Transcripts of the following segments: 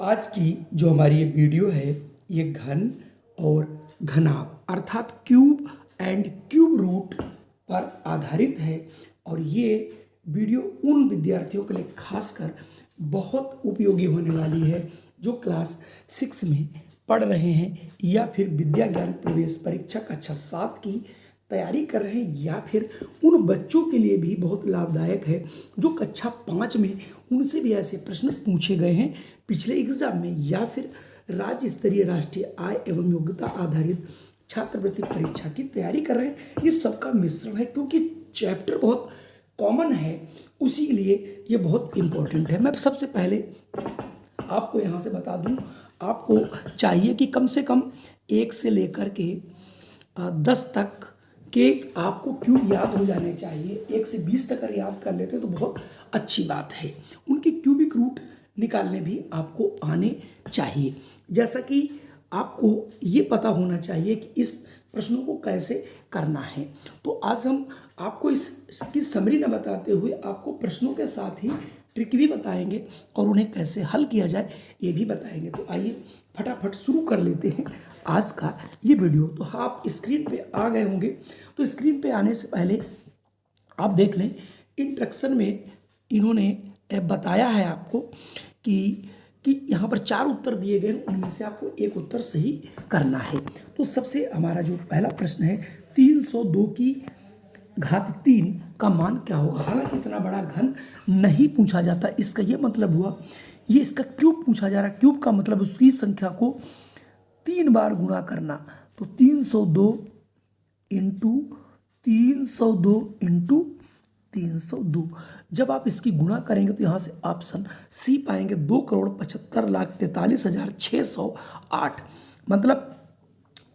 आज की जो हमारी ये वीडियो है ये घन और घनाभ अर्थात क्यूब एंड क्यूब रूट पर आधारित है। और ये वीडियो उन विद्यार्थियों के लिए खासकर बहुत उपयोगी होने वाली है जो क्लास 6 में पढ़ रहे हैं या फिर विद्या ज्ञान प्रवेश परीक्षा कक्षा 7 की तैयारी कर रहे हैं, या फिर उन बच्चों के लिए भी बहुत लाभदायक है जो कक्षा 5 में उनसे भी ऐसे प्रश्न पूछे गए हैं पिछले एग्जाम में, या फिर राज्य स्तरीय राष्ट्रीय आय एवं योग्यता आधारित छात्रवृत्ति परीक्षा की तैयारी कर रहे हैं। ये सबका मिश्रण है क्योंकि चैप्टर बहुत कॉमन है, उसी के लिए ये बहुत इम्पोर्टेंट है। मैं सबसे पहले आपको यहाँ से बता दूँ, आपको चाहिए कि कम से कम 1 से लेकर के 10 तक के आपको क्यूब याद हो जाने चाहिए। 1 से 20 तक अगर याद कर लेते तो बहुत अच्छी बात है। उनके क्यूबिक रूट निकालने भी आपको आने चाहिए। जैसा कि आपको ये पता होना चाहिए कि इस प्रश्नों को कैसे करना है, तो आज हम आपको इसकी समरी न बताते हुए आपको प्रश्नों के साथ ही ट्रिक भी बताएंगे और उन्हें कैसे हल किया जाए ये भी बताएंगे। तो आइए फटाफट शुरू कर लेते हैं आज का ये वीडियो। तो आप स्क्रीन पे आ गए होंगे, तो स्क्रीन पे आने से पहले आप देख लें इंस्ट्रक्शन में इन्होंने बताया है आपको कि यहाँ पर 4 उत्तर दिए गए, उनमें से आपको एक उत्तर सही करना है। तो सबसे हमारा जो पहला प्रश्न है 302 की घात 3 का मान क्या होगा। हालांकि इतना बड़ा घन नहीं पूछा जाता, इसका ये मतलब हुआ ये इसका क्यूब पूछा जा रहा है। क्यूब का मतलब उसकी संख्या को 3 बार गुणा करना। तो 302 इंटू 302 इंटू 302। जब आप इसकी गुणा करेंगे तो यहाँ से ऑप्शन सी पाएंगे 2,75,43,608। मतलब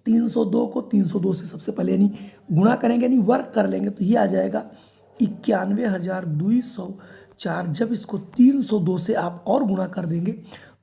302 को 302 से सबसे पहले यानी गुणा करेंगे, यानी वर्ग कर लेंगे, तो ये आ जाएगा 91,204। जब इसको 302 से आप और गुणा कर देंगे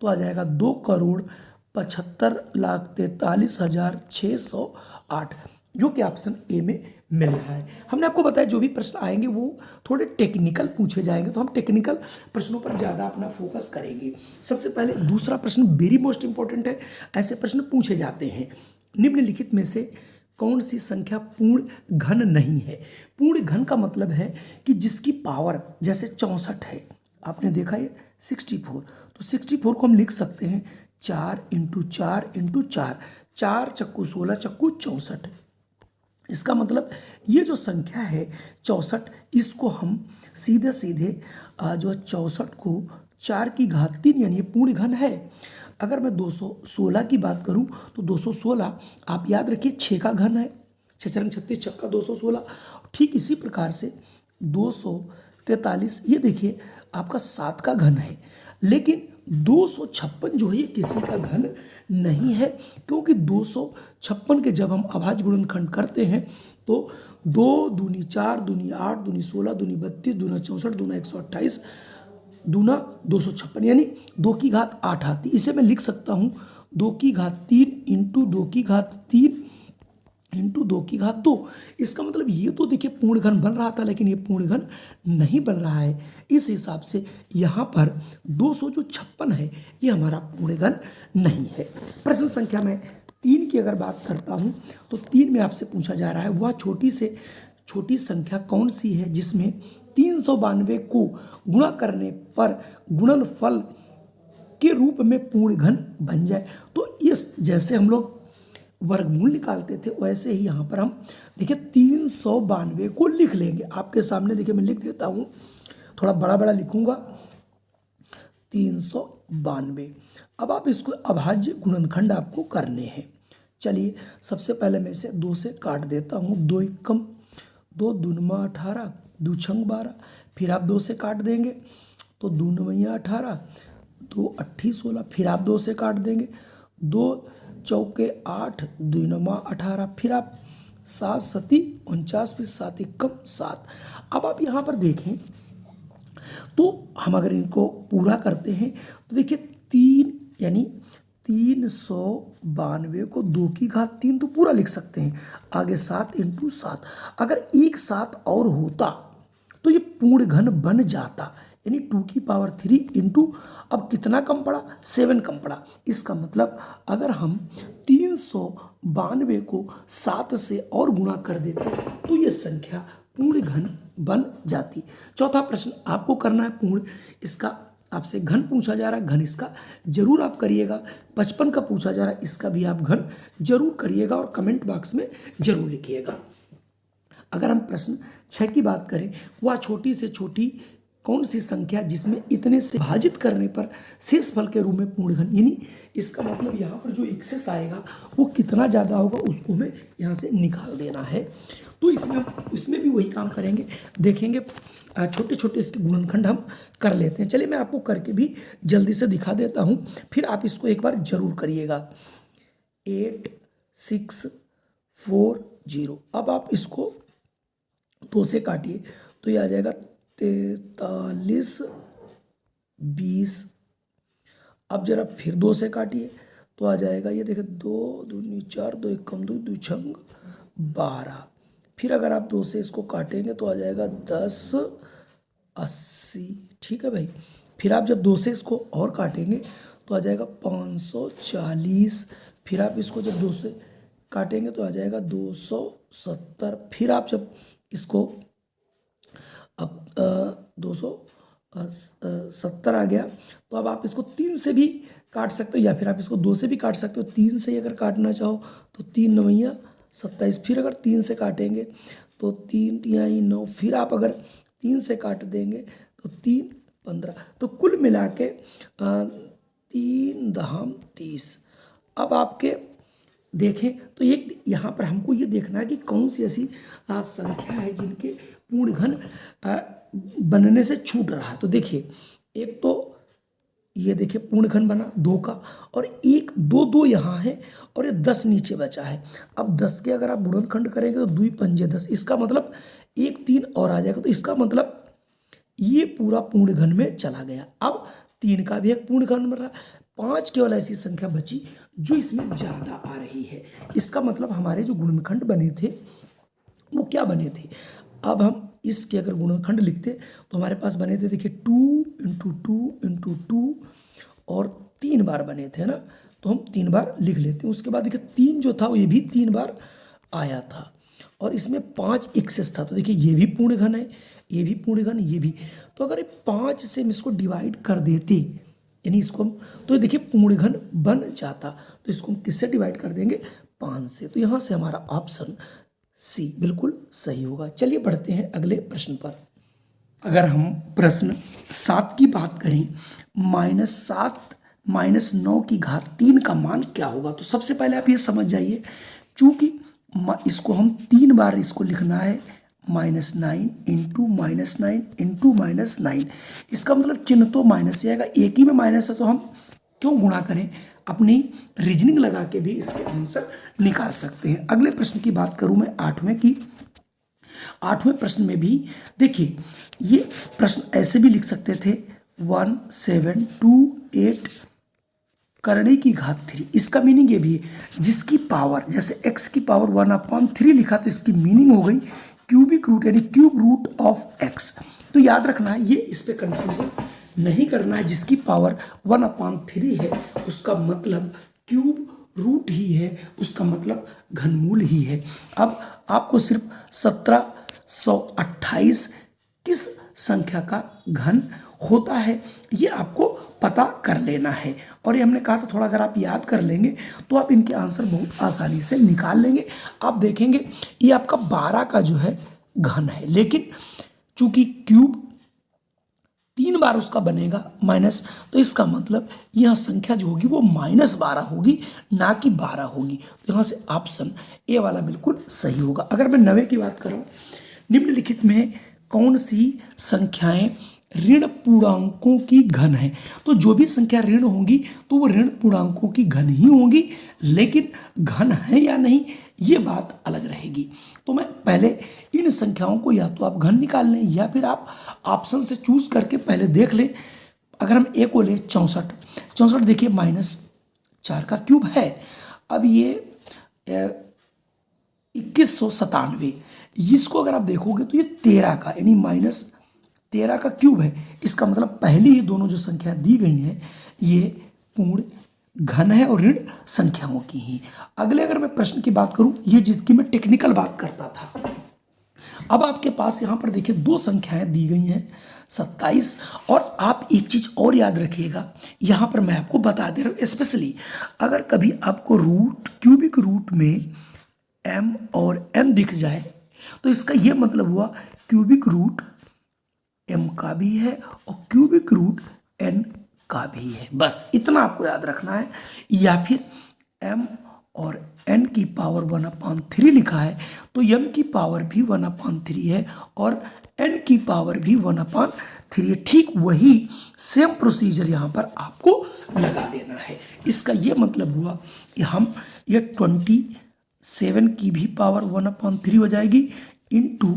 तो आ जाएगा 2,75,43,608, जो कि ऑप्शन ए में मिल रहा है। हमने आपको बताया जो भी प्रश्न आएंगे वो थोड़े टेक्निकल पूछे जाएंगे, तो हम टेक्निकल प्रश्नों पर ज़्यादा अपना फोकस करेंगे। सबसे पहले दूसरा प्रश्न वेरी मोस्ट इंपॉर्टेंट है। ऐसे प्रश्न पूछे जाते हैं, निम्नलिखित में से कौन सी संख्या पूर्ण घन नहीं है। पूर्ण घन का मतलब है कि जिसकी पावर जैसे 64 है, आपने देखा ये 64, तो 64 को हम लिख सकते हैं 4 इंटू 4 इंटू 4, 4 चक्कू 16 चक्कू 64। इसका मतलब ये जो संख्या है 64, इसको हम सीधे सीधे जो 64 को 4 की घात 3 यानी ये पूर्ण घन है। अगर मैं 216 की बात करूं तो 216 आप याद रखिए 6 का घन है, 6 4 36 छक्का 216। ठीक इसी प्रकार से 243 ये देखिए आपका 7 का घन है, लेकिन 256 जो है ये किसी का घन नहीं है, क्योंकि 256 के जब हम अभाज्य गुणनखंड करते हैं तो 2 दूनी 4 दूनी 8 दूनी 16 दूनी 32 दूना 64 दूना 128 दूना 256 यानी 2 की घात 8 आती। इसे मैं लिख सकता हूँ 2 की घात 3 इंटू 2 की घात 3 इंटू 2 की घात 2। इसका मतलब ये तो देखिए पूर्ण घन बन रहा था, लेकिन ये पूर्ण घन नहीं बन रहा है। इस हिसाब से यहाँ पर 256 है ये हमारा पूर्ण घन नहीं है। प्रश्न संख्या में 3 की अगर बात करता हूँ तो 3 में आपसे पूछा जा रहा है वह छोटी से छोटी संख्या कौन सी है जिसमें 392 को गुणा करने पर गुणनफल के रूप में पूर्ण घन बन जाए। तो इस जैसे हम लोग वर्गमूल निकालते थे वैसे ही यहाँ पर हम देखिए 392 को लिख लेंगे। आपके सामने देखिए मैं लिख देता हूँ, थोड़ा बड़ा बड़ा लिखूंगा 392। अब आप इसको अभाज्य गुणनखंड आपको करने हैं। चलिए सबसे पहले मैं इसे 2 से काट देता हूँ। 2 एकम 2 दूनमा 18 2 छंग 12, फिर आप 2 से काट देंगे तो 2 नवैया 18 2 अट्ठी 16, फिर आप 2 से काट देंगे 2 चौके 8 2 नमा 18, फिर आप 7 सती 49, फिर 7 एकम 7। अब आप यहाँ पर देखें तो हम अगर इनको पूरा करते हैं तो देखिए 3 यानी 392 को 2 की घात 3 तो पूरा लिख सकते हैं, आगे 7 इंटू 7। अगर एक 7 और होता तो ये पूर्ण घन बन जाता, यानी 2 की पावर 3 इंटू, अब कितना कम पड़ा, 7 कम पड़ा। इसका मतलब अगर हम 392 को 7 से और गुणा कर देते तो ये संख्या पूर्ण घन बन जाती। चौथा प्रश्न आपको करना है पूर्ण, इसका आपसे घन पूछा जा रहा है, घन इसका जरूर आप करिएगा। 55 का पूछा जा रहा है, इसका भी आप घन जरूर करिएगा और कमेंट बॉक्स में जरूर लिखिएगा। अगर हम प्रश्न 6 की बात करें, वह छोटी से छोटी कौन सी संख्या जिसमें इतने से विभाजित करने पर शेष फल के रूप में पूर्ण घन, यानी इसका मतलब यहाँ पर जो एक्सेस आएगा वो कितना ज़्यादा होगा उसको हमें यहाँ से निकाल देना है। तो इसमें भी वही काम करेंगे, देखेंगे छोटे छोटे इसके गुणनखंड हम कर लेते हैं। चलिए मैं आपको करके भी जल्दी से दिखा देता हूँ, फिर आप इसको एक बार जरूर करिएगा। 8 6 4 0। अब आप इसको 2 से काटिए तो ये आ जाएगा 43 20। अब जरा फिर 2 से काटिए तो आ जाएगा, ये देखिए 2 दूनी 4, 2 एक कम 2, 2 छंग 12। फिर अगर आप 2 से इसको काटेंगे तो आ जाएगा 10 80। ठीक है भाई। फिर आप जब 2 से इसको और काटेंगे तो आ जाएगा 540। फिर आप इसको जब 2 से काटेंगे तो आ जाएगा 270। फिर आप जब इसको अब 270 आ गया तो अब आप इसको 3 से भी काट सकते हो या फिर आप इसको 2 से भी काट सकते हो। 3 से अगर काटना चाहो तो 3 9 27। फिर अगर 3 से काटेंगे तो 3 तिहाई 9। फिर आप अगर 3 से काट देंगे तो 3 15। तो कुल मिला के 3 दहाम 30। अब आपके देखें तो एक यहाँ पर हमको ये देखना है कि कौन सी ऐसी संख्या है जिनके पूर्ण घन बनने से छूट रहा है। तो देखिए, एक तो ये देखिए पूर्ण घन बना 2 का, और एक 2 2 यहाँ है और ये 10 नीचे बचा है। अब 10 के अगर आप गुणनखंड करेंगे तो 2 पंजे 10, इसका मतलब 1 3 और आ जाएगा। तो इसका मतलब ये पूरा पूर्ण घन में चला गया। अब 3 का भी एक पूर्ण घन बन रहा, 5 केवल ऐसी संख्या बची जो इसमें ज़्यादा आ रही है। इसका मतलब हमारे जो गुणनखंड बने थे वो क्या बने थे। अब हम इसके अगर गुणनखंड लिखते तो हमारे पास बने थे, देखिए 2 × 2 × 2 और 3 बार बने थे ना, तो हम 3 बार लिख लेते हैं। उसके बाद देखिए 3 जो था वो ये भी 3 बार आया था और इसमें 5 एक्सेस था। तो देखिए ये भी पूर्ण घन है, ये भी पूर्ण घन, ये भी। तो अगर 5 से हम इसको डिवाइड कर देते, यानी इसको हम, तो देखिए पूर्ण घन बन जाता। तो इसको हम किससे डिवाइड कर देंगे, 5 से। तो यहाँ से हमारा ऑप्शन सी बिल्कुल सही होगा। चलिए बढ़ते हैं अगले प्रश्न पर। अगर हम प्रश्न 7 की बात करें, -7 -9 की घात 3 का मान क्या होगा। तो सबसे पहले आप ये समझ जाइए, चूंकि इसको हम 3 बार इसको लिखना है, -9 × -9 × -9। इसका मतलब चिन्ह तो माइनस से आएगा, एक ही में माइनस है तो हम क्यों गुणा करें, अपनी रीजनिंग लगा के भी इसके आंसर निकाल सकते हैं। अगले प्रश्न की बात करूं मैं 8वें की। 8वें प्रश्न में भी देखिए, ये प्रश्न ऐसे भी लिख सकते थे 1728 करने की घात 3। इसका मीनिंग ये भी है, जिसकी पावर, जैसे x की पावर 1/3 लिखा तो इसकी मीनिंग हो गई क्यूबिक रूट, यानी क्यूब रूट ऑफ x। तो याद रखना है, ये इस पे कंफ्यूजन नहीं करना है। जिसकी पावर 1/3 है उसका मतलब क्यूब रूट ही है, उसका मतलब घनमूल ही है। अब आपको सिर्फ 1728 किस संख्या का घन होता है ये आपको पता कर लेना है। और ये हमने कहा था थोड़ा अगर आप याद कर लेंगे तो आप इनके आंसर बहुत आसानी से निकाल लेंगे। आप देखेंगे ये आपका 12 का जो है घन है, लेकिन चूंकि क्यूब 3 बार उसका बनेगा माइनस, तो इसका मतलब यह संख्या जो होगी वो -12 होगी, ना कि 12 होगी। तो यहाँ से ऑप्शन ए वाला बिल्कुल सही होगा। अगर मैं 9 की बात करूँ, निम्नलिखित में कौन सी संख्याएं ऋण पूर्णांकों की घन है। तो जो भी संख्या ऋण होंगी तो वो ऋण पूर्णांकों की घन ही होंगी, लेकिन घन है या नहीं ये बात अलग रहेगी। तो मैं पहले इन संख्याओं को या तो आप घन निकाल लें या फिर आप ऑप्शन से चूज करके पहले देख लें। अगर हम ए को ले 64 देखिए -4 का क्यूब है। अब ये 2197, इसको अगर आप देखोगे तो ये 13 का, यानी 13 का क्यूब है, इसका मतलब पहली ही दोनों जो संख्या दी गई हैं ये पूर्ण घन है और ऋण संख्याओं की ही। अगले अगर मैं प्रश्न की बात करूं, ये जिसकी मैं टेक्निकल बात करता था, अब आपके पास यहां पर देखिए दो संख्याएं दी गई हैं 27, और आप एक चीज और याद रखिएगा, यहां पर मैं आपको बता दे रहा हूं स्पेशली अगर कभी आपको रूट क्यूबिक रूट में m और n दिख जाए तो इसका यह मतलब हुआ क्यूबिक रूट m का भी है और क्यूबिक रूट n का भी है। बस इतना आपको याद रखना है। या फिर m और n की पावर 1/3 लिखा है तो m की पावर भी 1/3 है और n की पावर भी 1/3 है। ठीक वही सेम प्रोसीजर यहाँ पर आपको लगा देना है। इसका ये मतलब हुआ कि हम ये 27 की भी पावर 1/3 हो जाएगी इंटू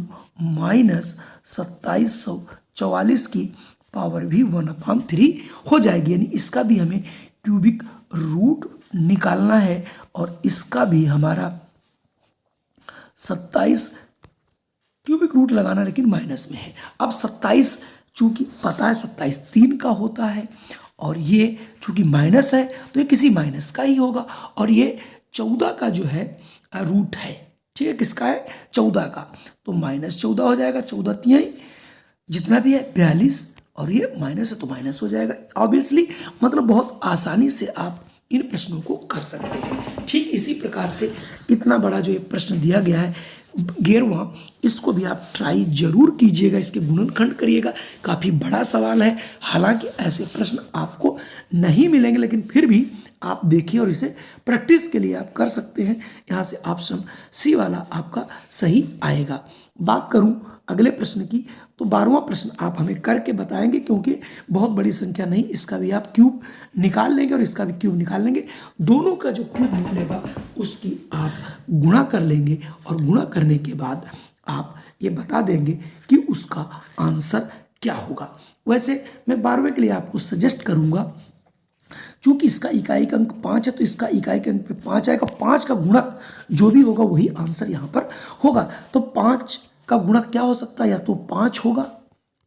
माइनस 2744 की पावर भी 1/3 हो जाएगी, यानी इसका भी हमें क्यूबिक रूट निकालना है और इसका भी हमारा 27 क्यूबिक रूट लगाना लेकिन माइनस में है। अब 27 चूंकि पता है 27 3 का होता है और ये चूंकि माइनस है तो ये किसी माइनस का ही होगा, और ये 14 का जो है रूट है, ठीक है, किसका है 14 का, तो -14 हो जाएगा, 14 तिहाई जितना भी है 42 और ये माइनस है तो माइनस हो जाएगा। ऑब्वियसली मतलब बहुत आसानी से आप इन प्रश्नों को कर सकते हैं। ठीक इसी प्रकार से इतना बड़ा जो ये प्रश्न दिया गया है 11वां, इसको भी आप ट्राई जरूर कीजिएगा, इसके गुणनखंड करिएगा। काफ़ी बड़ा सवाल है, हालांकि ऐसे प्रश्न आपको नहीं मिलेंगे लेकिन फिर भी आप देखिए और इसे प्रैक्टिस के लिए आप कर सकते हैं। यहाँ से ऑप्शन सी वाला आपका सही आएगा। बात करूं अगले प्रश्न की तो 12वां प्रश्न आप हमें करके बताएंगे, क्योंकि बहुत बड़ी संख्या नहीं, इसका भी आप क्यूब निकाल लेंगे और इसका भी क्यूब निकाल लेंगे। दोनों का जो क्यूब निकलेगा उसकी आप गुणा कर लेंगे और गुणा करने के बाद आप ये बता देंगे कि उसका आंसर क्या होगा। वैसे मैं 12वें के लिए आपको सजेस्ट करूंगा, चूंकि इसका इकाई का अंक 5 है तो इसका इकाई के अंक पे 5 आएगा, 5 का गुणक जो भी होगा वही आंसर यहाँ पर होगा। तो 5 का गुणक क्या हो सकता है, या तो 5 होगा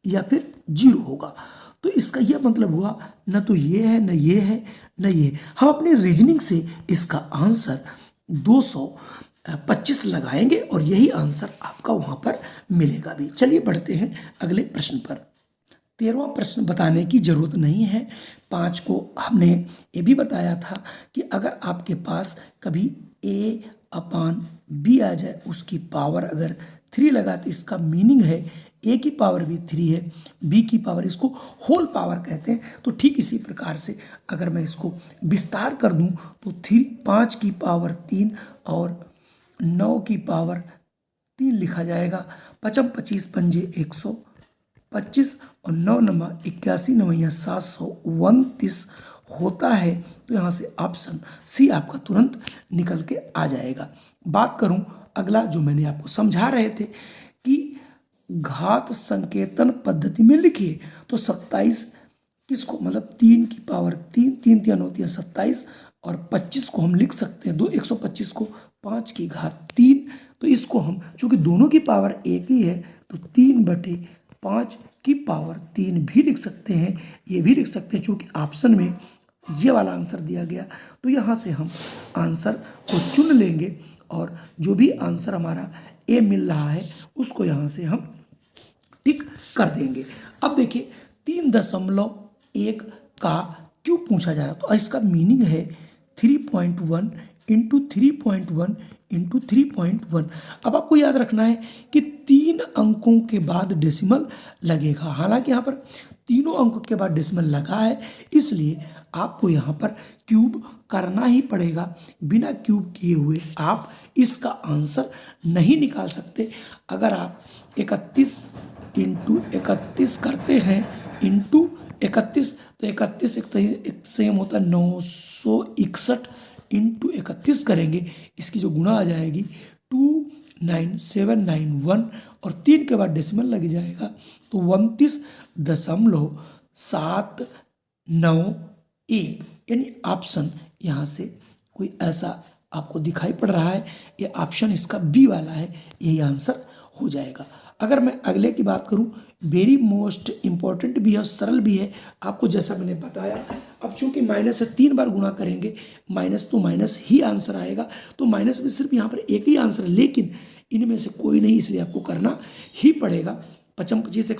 या फिर 0 होगा। तो इसका यह मतलब हुआ न तो ये है न ये है न ये। हम अपने रीजनिंग से इसका आंसर 225 लगाएंगे और यही आंसर आपका वहां पर मिलेगा भी। चलिए बढ़ते हैं अगले प्रश्न पर। 13वां प्रश्न बताने की जरूरत नहीं है। 5 को हमने ये भी बताया था कि अगर आपके पास कभी a/b आ जाए, उसकी पावर अगर 3 लगा तो इसका मीनिंग है a की पावर भी 3 है, b की पावर, इसको होल पावर कहते हैं। तो ठीक इसी प्रकार से अगर मैं इसको विस्तार कर दूं तो 5 की पावर 3 और 9 की पावर 3 लिखा जाएगा। 5 25 पंजे 125 और 9 नमा 81 नवैया 729 होता है। तो यहाँ से ऑप्शन सी आपका तुरंत निकल के आ जाएगा। बात करूं अगला जो मैंने आपको समझा रहे थे कि घात संकेतन पद्धति में लिखिए, तो 27 किसको मतलब 3 की पावर 3, 3 3 होती है 27 और 25 को हम लिख सकते हैं 125 को 5 की घात 3। तो इसको हम चूंकि दोनों की पावर एक ही है तो 3/5 की पावर 3 भी लिख सकते हैं, ये भी लिख सकते हैं। चूंकि ऑप्शन में ये वाला आंसर दिया गया तो यहाँ से हम आंसर को चुन लेंगे और जो भी आंसर हमारा ए मिल रहा है उसको यहाँ से हम टिक कर देंगे। अब देखिए 3.1 का क्यों पूछा जा रहा है, तो इसका मीनिंग है 3.1 इंटू 3.1 इंटू 3.1। अब आपको याद रखना है कि 3 अंकों के बाद डेसिमल लगेगा। हालांकि यहाँ पर तीनों अंकों के बाद डेसिमल लगा है, इसलिए आपको यहाँ पर क्यूब करना ही पड़ेगा। बिना क्यूब किए हुए आप इसका आंसर नहीं निकाल सकते। अगर आप 31 इंटू 31 करते हैं इंटू 31 तो 31 एक सेम होता है 961 इंटू 31 करेंगे, इसकी जो गुणा आ जाएगी 29791 और 3 के बाद डेसिमल लग जाएगा तो 29.791, यानी ऑप्शन यहाँ से कोई ऐसा आपको दिखाई पड़ रहा है, ये ऑप्शन इसका बी वाला है, यही आंसर हो जाएगा। अगर मैं अगले की बात करूं, वेरी मोस्ट इंपॉर्टेंट भी है और सरल भी है, आपको जैसा मैंने बताया। अब चूंकि माइनस से 3 बार गुणा करेंगे, माइनस तो माइनस ही आंसर आएगा, तो माइनस में सिर्फ यहाँ पर एक ही आंसर है, लेकिन इनमें से कोई नहीं, इसलिए आपको करना ही पड़ेगा। 55 25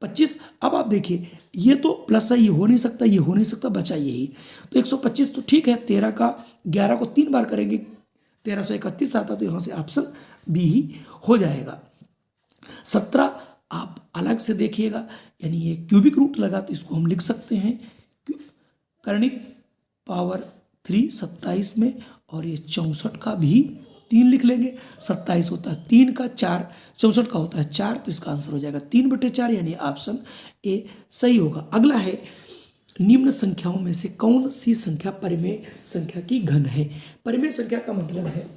125। अब आप देखिए, ये तो प्लस है, ये हो नहीं सकता, ये हो नहीं सकता, बचा यही, तो 125 तो ठीक है। 13 का 11 को 3 बार करेंगे, 1331 आता, तो यहाँ से ऑप्शन बी ही हो जाएगा। 17 आप अलग से देखिएगा, यानी ये क्यूबिक रूट लगा, तो इसको हम लिख सकते हैं कर्णिक पावर 3 27 में, और ये 64 का भी 3 लिख लेंगे। 27 होता है 3 का 4, 64 का होता है 4, तो इसका आंसर हो जाएगा 3/4, यानी ऑप्शन ए सही होगा। अगला है, निम्न संख्याओं में से कौन सी संख्या परिमेय संख्या की घन है। परिमेय संख्या का मतलब है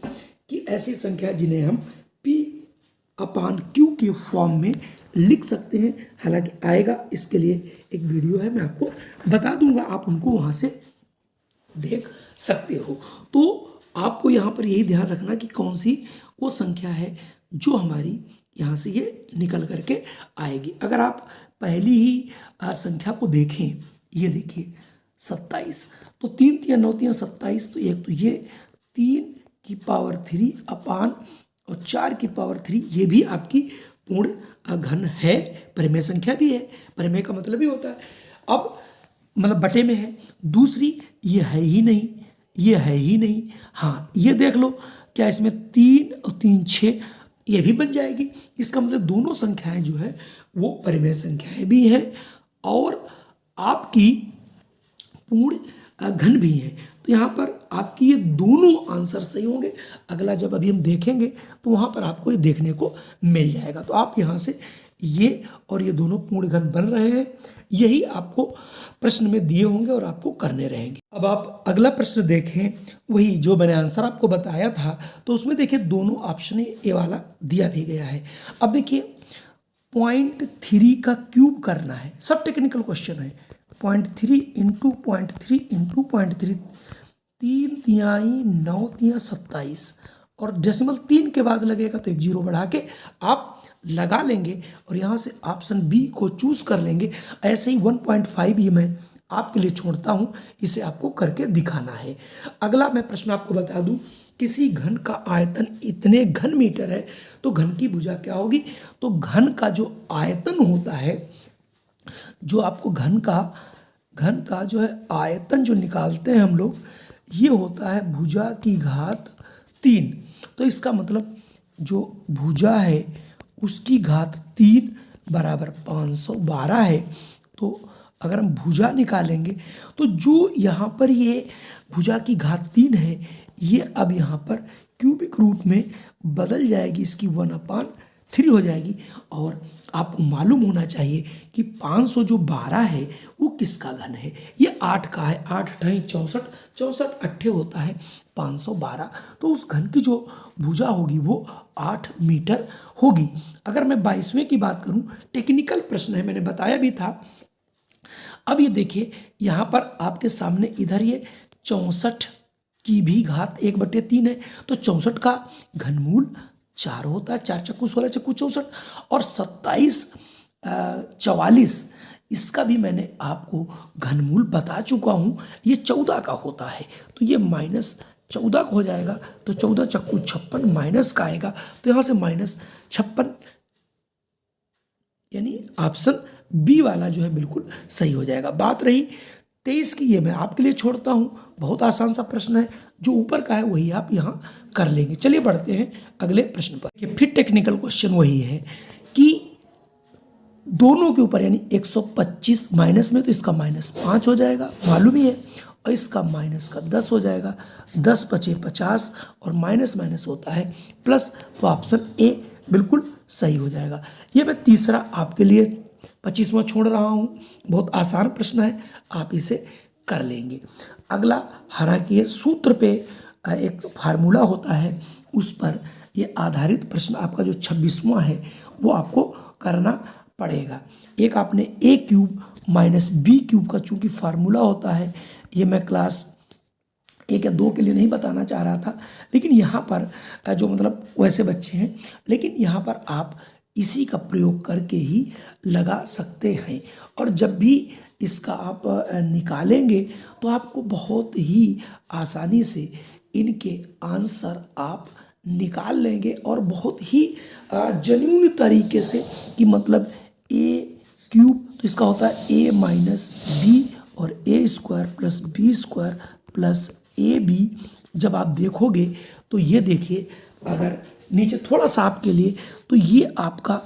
कि ऐसी संख्या जिन्हें हम P/Q के फॉर्म में लिख सकते हैं। हालांकि आएगा, इसके लिए एक वीडियो है, मैं आपको बता दूंगा, आप उनको वहां से देख सकते हो। तो आपको यहाँ पर यही ध्यान रखना कि कौन सी वो संख्या है जो हमारी यहाँ से ये निकल करके आएगी। अगर आप पहली ही संख्या को देखें, ये देखिए 27, तो 3 3 9 3 27, तो एक तो ये 3 की पावर 3 अपान और 4 की पावर 3, ये भी आपकी पूर्ण घन है, परिमेय संख्या भी है। परिमेय का मतलब ही होता है, अब मतलब बटे में है। दूसरी, ये है ही नहीं, ये है ही नहीं। हाँ, ये देख लो, क्या इसमें 3 और 3 6, ये भी बन जाएगी। इसका मतलब दोनों संख्याएं जो है वो परिमेय संख्याएं भी हैं और आपकी पूर्ण घन भी है। तो यहाँ पर आपकी ये दोनों आंसर सही होंगे। अगला जब अभी हम देखेंगे तो वहाँ पर आपको ये देखने को मिल जाएगा। तो आप यहाँ से ये और ये दोनों पूर्ण घन बन रहे हैं, यही आपको प्रश्न में दिए होंगे और आपको करने रहेंगे। अब आप अगला प्रश्न देखें, वही जो मैंने आंसर आपको बताया था, तो उसमें देखिए दोनों ऑप्शन ए वाला दिया भी गया है। अब देखिए 0.3 का क्यूब करना है, सब टेक्निकल क्वेश्चन है। 0.3 इंटू 0.3 इंटू 0.3, 3 तिहाई 9 तिहाई 27, और डेसिमल 3 के बाद लगेगा तो एक जीरो बढ़ा के आप लगा लेंगे और यहाँ से ऑप्शन बी को चूज कर लेंगे। ऐसे ही 1.5 ये मैं आपके लिए छोड़ता हूँ, इसे आपको करके दिखाना है। अगला मैं प्रश्न आपको बता दूँ, किसी घन का आयतन इतने घन मीटर है तो घन की भुजा क्या होगी। तो घन का जो आयतन होता है, जो आपको घन का जो है आयतन जो निकालते हैं हम लोग, ये होता है भुजा की घात 3। तो इसका मतलब जो भुजा है उसकी घात 3 बराबर 512 है। तो अगर हम भुजा निकालेंगे तो जो यहाँ पर ये भुजा की घात 3 है, ये अब यहाँ पर क्यूबिक रूट में बदल जाएगी, इसकी 1/3 हो जाएगी। और आपको मालूम होना चाहिए कि 512 है वो किसका घन है। ये 8 का है, 8 अठाई 64, 64 अट्ठे होता है 512। तो उस घन की जो भुजा होगी वो 8 मीटर होगी। अगर मैं 22वें की बात करूं, टेक्निकल प्रश्न है, मैंने बताया भी था। अब ये देखिए यहाँ पर आपके सामने इधर ये 64 की भी घात 1/3 है, तो 64 का घनमूल 4 होता है, 4 चक्कू 16 चक्कू 64, और 27 44, इसका भी मैंने आपको घनमूल बता चुका हूँ, ये 14 का होता है। तो ये -14 का हो जाएगा, तो 14 चक्कू 56 माइनस का आएगा, तो यहाँ से -56, यानी ऑप्शन बी वाला जो है बिल्कुल सही हो जाएगा। बात रही 23 की, ये मैं आपके लिए छोड़ता हूँ, बहुत आसान सा प्रश्न है, जो ऊपर का है वही आप यहाँ कर लेंगे। चलिए बढ़ते हैं अगले प्रश्न पर। फिर टेक्निकल क्वेश्चन वही है कि दोनों के ऊपर, यानी 125 माइनस में, तो इसका -5 हो जाएगा, मालूम ही है, और इसका माइनस का 10 हो जाएगा, 10 पचे 50, और माइनस माइनस होता है प्लस, तो ऑप्शन ए बिल्कुल सही हो जाएगा। ये मैं तीसरा आपके लिए 25वां छोड़ रहा हूँ, बहुत आसान प्रश्न है, आप इसे कर लेंगे। अगला, हालांकि ये सूत्र पे एक फार्मूला होता है, उस पर ये आधारित प्रश्न आपका जो 26वां है वो आपको करना पड़ेगा। एक आपने a cube minus B cube का चूंकि फार्मूला होता है, ये मैं क्लास 1 या 2 के लिए नहीं बताना चाह रहा था, लेकिन यहाँ पर जो मतलब वैसे बच्चे हैं, लेकिन यहाँ पर आप इसी का प्रयोग करके ही लगा सकते हैं। और जब भी इसका आप निकालेंगे तो आपको बहुत ही आसानी से इनके आंसर आप निकाल लेंगे और बहुत ही जेन्युइन तरीके से कि मतलब ए क्यूब तो इसका होता है ए माइनस बी और A square plus B square plus A B. जब आप देखोगे तो ये देखिए, अगर नीचे थोड़ा सा आपके लिए तो ये आपका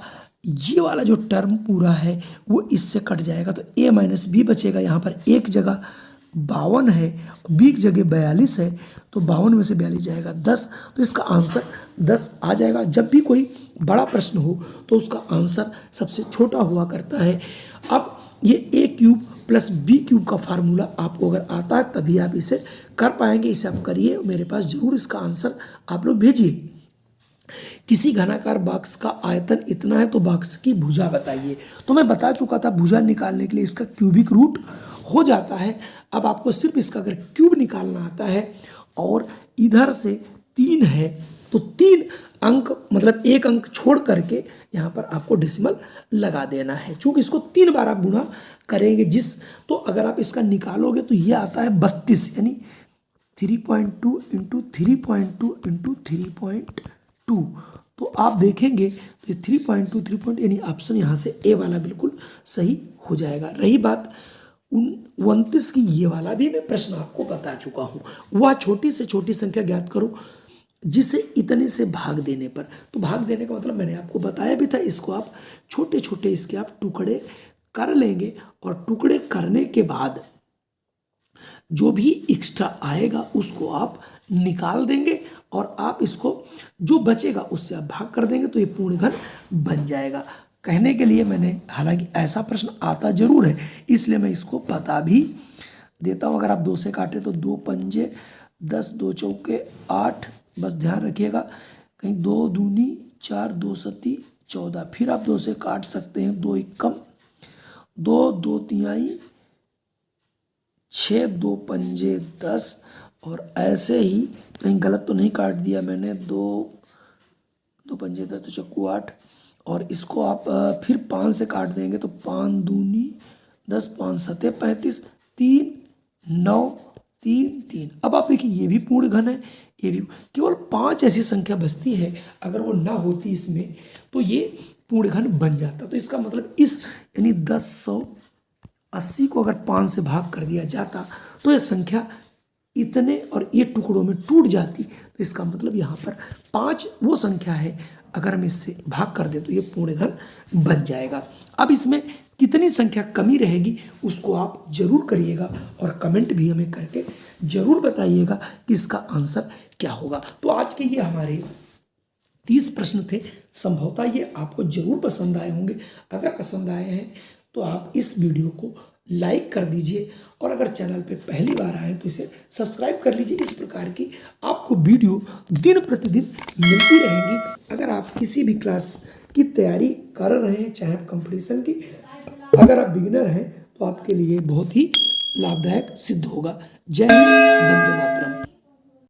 ये वाला जो टर्म पूरा है वो इससे कट जाएगा, तो a माइनस बी बचेगा। यहाँ पर एक जगह 52 है, बी की जगह 42 है, तो 52 में से 42 जाएगा 10, तो इसका आंसर 10 आ जाएगा। जब भी कोई बड़ा प्रश्न हो तो उसका आंसर सबसे छोटा हुआ करता है। अब ये ए क्यूब प्लस बी क्यूब का फार्मूला आपको अगर आता है तभी आप इसे कर पाएंगे। इसे आप करिए, मेरे पास जरूर इसका आंसर आप लोग भेजिए। किसी घनाकार बॉक्स का आयतन इतना है तो बॉक्स की भुजा बताइए। तो मैं बता चुका था भुजा निकालने के लिए इसका क्यूबिक रूट हो जाता है। अब आपको सिर्फ इसका अगर क्यूब निकालना आता है और इधर से 3 है तो 3 अंक मतलब एक अंक छोड़ करके यहाँ पर आपको डेसिमल लगा देना है। चूंकि इसको 3 बार आप गुणा करेंगे तो अगर आप इसका निकालोगे तो ये आता है 32, यानी 3.2 इंटू 3.2 इंटू 3.2। तो आप देखेंगे तो 3.2 यानी ऑप्शन यहाँ से ए वाला बिल्कुल सही हो जाएगा। रही बात 29 की, ये वाला भी मैं प्रश्न आपको बता चुका हूँ। वह छोटी से छोटी संख्या ज्ञात करो जिसे इतने से भाग देने पर, तो भाग देने का मतलब मैंने आपको बताया भी था, इसको आप छोटे छोटे इसके आप टुकड़े कर लेंगे और टुकड़े करने के बाद जो भी एक्स्ट्रा आएगा उसको आप निकाल देंगे और आप इसको जो बचेगा उससे आप भाग कर देंगे तो ये पूर्ण घन बन जाएगा। कहने के लिए मैंने, हालांकि ऐसा प्रश्न आता जरूर है इसलिए मैं इसको बता भी देता हूँ। अगर आप 2 से काटे तो 2 पंजे 10, 2 चौके 8, बस ध्यान रखिएगा कहीं 2 दूनी 4, 2 सती 14, फिर आप 2 से काट सकते हैं, 2 एकम 2, 2 तिहाई 6, 2 पंजे 10, और ऐसे ही कहीं गलत तो नहीं काट दिया मैंने, 2 पंजे 10 तो चक्कू 8, और इसको आप फिर 5 से काट देंगे तो 5 दूनी 10, 5 सते 35, 3 9 3 3। अब आप देखिए ये भी पूर्ण घन है, ये भी केवल 5 ऐसी संख्या बचती है, अगर वो ना होती इसमें तो ये पूर्ण घन बन जाता। तो इसका मतलब इस यानी 1080 को अगर 5 से भाग कर दिया जाता तो ये संख्या इतने और ये टुकड़ों में टूट जाती। तो इसका मतलब यहाँ पर 5 वो संख्या है, अगर हम इससे भाग कर दें तो ये पूर्ण घन बन जाएगा। अब इसमें कितनी संख्या कमी रहेगी उसको आप जरूर करिएगा और कमेंट भी हमें करके जरूर बताइएगा कि इसका आंसर क्या होगा। तो आज के ये हमारे 30 प्रश्न थे, संभवतः ये आपको जरूर पसंद आए होंगे। अगर पसंद आए हैं तो आप इस वीडियो को लाइक कर दीजिए और अगर चैनल पे पहली बार आए तो इसे सब्सक्राइब कर लीजिए। इस प्रकार की आपको वीडियो दिन प्रतिदिन मिलती रहेंगी। अगर आप किसी भी क्लास की तैयारी कर रहे हैं, चाहे कंपटीशन की, अगर आप बिगिनर हैं तो आपके लिए बहुत ही लाभदायक सिद्ध होगा। जय हिंद, वंदे मातरम।